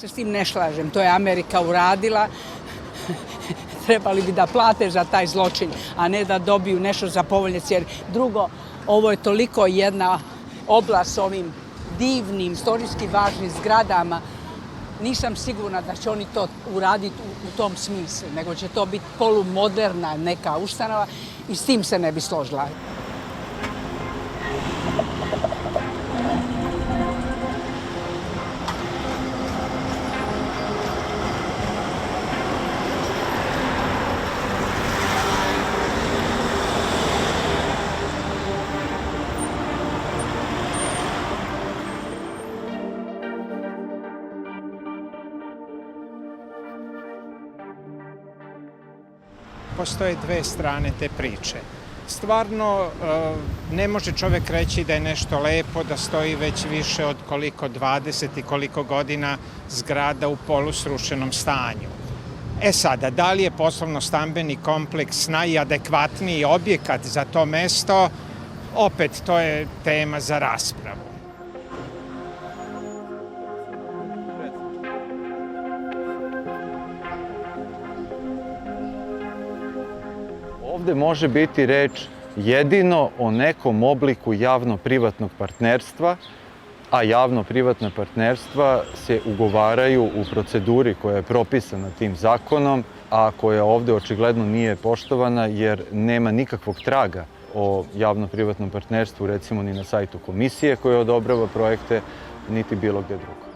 se s tim ne slažem. To je Amerika uradila. Trebali bi da plate za taj zločin, a ne da dobiju nešto za povoljne cijene. Drugo, ovo je toliko jedna oblast s ovim divnim, istorijski važnim zgradama. Nisam sigurna da će oni to uraditi u tom smislu, nego će to biti polumoderna neka ustanova i s tim se ne bi složila. Postoje dve strane te priče. Stvarno, ne može čovek reći da je nešto lepo, da stoji već više od 20 i koliko godina zgrada u polusrušenom stanju. Sada, da li je poslovno-stambeni kompleks najadekvatniji objekat za to mesto, opet to je tema za raspravu. Ovde može biti reč jedino o nekom obliku javno-privatnog partnerstva, a javno-privatna partnerstva se ugovaraju u proceduri koja je propisana tim zakonom, a koja ovde očigledno nije poštovana jer nema nikakvog traga o javno-privatnom partnerstvu, recimo ni na sajtu komisije koja odobrava projekte, niti bilo gde drugo.